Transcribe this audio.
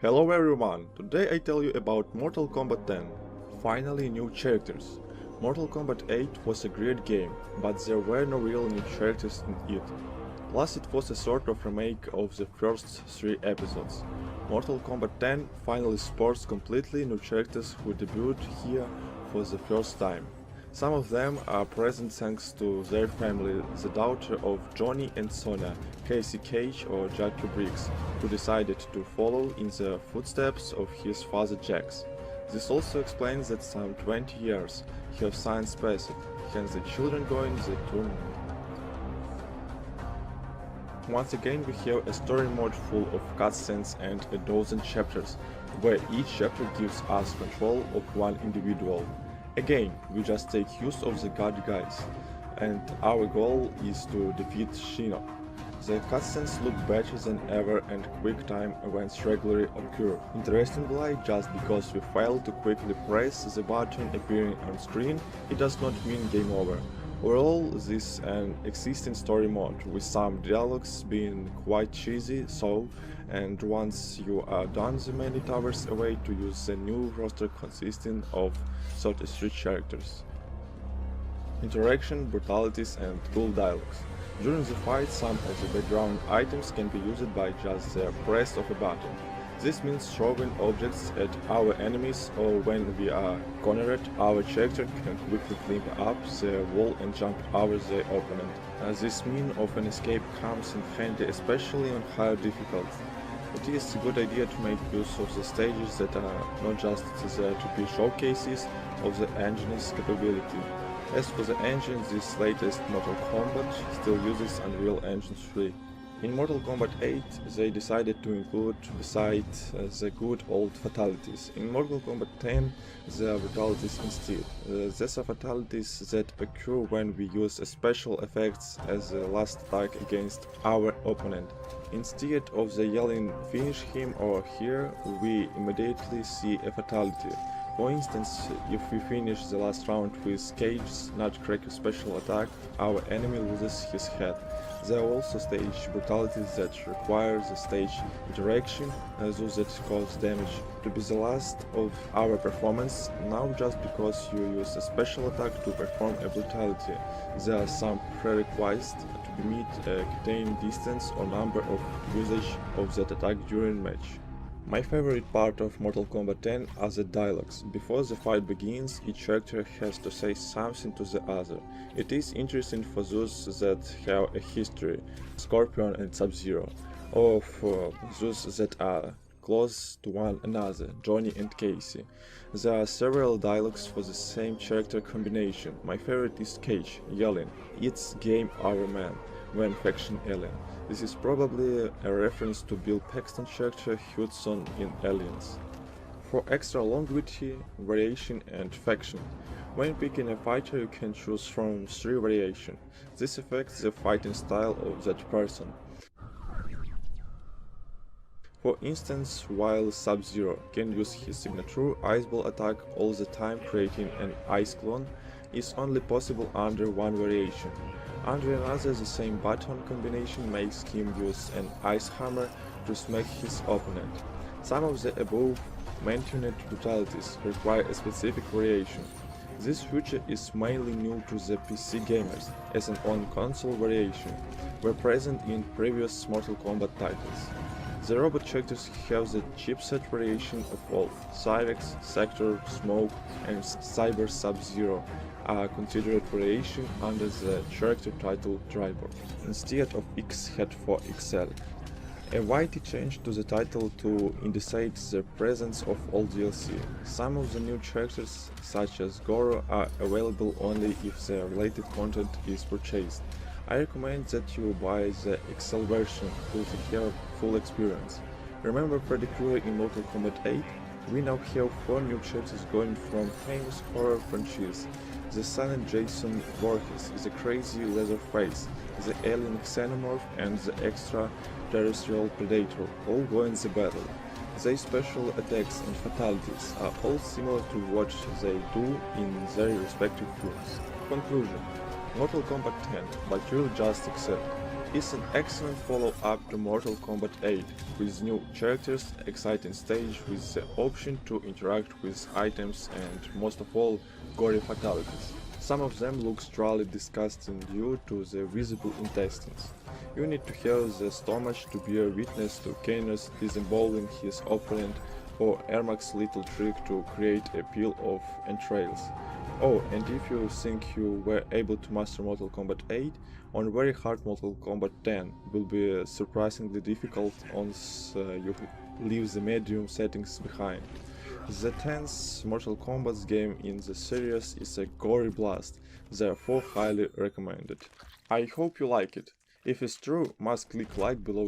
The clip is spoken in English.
Hello everyone, today I tell you about Mortal Kombat X. Finally new characters. Mortal Kombat 8 was a great game, but there were no real new characters in it. Plus it was a sort of remake of the first 3 episodes. Mortal Kombat X finally sports completely new characters who debuted here for the first time. Some of them are present thanks to their family, the daughter of Johnny and Sonya, Casey Cage or Jackie Briggs, who decided to follow in the footsteps of his father Jax. This also explains that some 20 years have since passed, hence the children going the tournament. Once again we have a story mode full of cutscenes and a dozen chapters, where each chapter gives us control of one individual. Again, we just take use of the God guys, and our goal is to defeat Shino. The cutscenes look better than ever and quick time events regularly occur. Interestingly, just because we fail to quickly press the button appearing on screen, it does not mean game over. Overall, this is an existing story mode, with some dialogues being quite cheesy, and once you are done the many towers away to use the new roster consisting of 33 characters. Interaction, brutalities and cool dialogues. During the fight, some of the background items can be used by just the press of a button. This means throwing objects at our enemies, or when we are cornered, our character can quickly climb up the wall and jump over the opponent. This means of an escape comes in handy, especially on higher difficulty. It is a good idea to make use of the stages that are not just there to be showcases of the engine's capability. As for the engine, this latest Mortal Kombat still uses Unreal Engine 3. In Mortal Kombat 8 they decided to include, besides the good old fatalities, in Mortal Kombat 10 there are fatalities instead. These are fatalities that occur when we use special effects as the last attack against our opponent. Instead of the yelling "finish him" or "here", we immediately see a fatality. For instance, if we finish the last round with Cage's Nutcracker special attack, our enemy loses his head. There are also stage brutalities that require the stage interaction, those that cause damage, to be the last of our performance, not just because you use a special attack to perform a brutality. There are some prerequisites to be met, containing distance or number of usage of that attack during match. My favorite part of Mortal Kombat 10 are the dialogues. Before the fight begins, each character has to say something to the other. It is interesting for those that have a history, Scorpion and Sub-Zero, or for those that are close to one another, Johnny and Casey. There are several dialogues for the same character combination. My favorite is Cage, yelling, "It's game over, man," when faction alien. This is probably a reference to Bill Paxton's character Hudson in Aliens. For extra longevity, variation and faction. When picking a fighter you can choose from 3 variations. This affects the fighting style of that person. For instance, while Sub-Zero can use his signature Ice Ball attack all the time creating an ice clone, is only possible under one variation. Under another, the same button combination makes him use an ice hammer to smack his opponent. Some of the above mentioned brutalities require a specific variation. This feature is mainly new to the PC gamers, as an on-console variation were present in previous Mortal Kombat titles. The robot characters have the chipset variation of all. Cyrex, Sector, Smoke and Cyber Sub-Zero are considered variation under the character title Driver, instead of X had for XL. A YT change to the title to indicate the presence of all DLC. Some of the new characters, such as Goro, are available only if the related content is purchased. I recommend that you buy the XL version to have full experience. Remember Freddy Krueger in Mortal Kombat 8? We now have 4 new characters going from famous horror franchise. The silent Jason Voorhees, the crazy Leatherface, the alien Xenomorph and the extraterrestrial Predator all go in the battle. Their special attacks and fatalities are all similar to what they do in their respective films. Conclusion: Mortal Kombat 10, but you'll just accept. It's an excellent follow-up to Mortal Kombat 8, with new characters, exciting stage with the option to interact with items and, most of all, gory fatalities. Some of them look truly disgusting due to the visible intestines. You need to have the stomach to bear witness to Kano's disemboweling his opponent, or Ermac's little trick to create a pile of entrails. Oh, and if you think you were able to master Mortal Kombat 8, on very hard Mortal Kombat 10 will be surprisingly difficult once you leave the medium settings behind. The 10th Mortal Kombat game in the series is a gory blast, therefore highly recommended. I hope you like it. If it's true, must click like below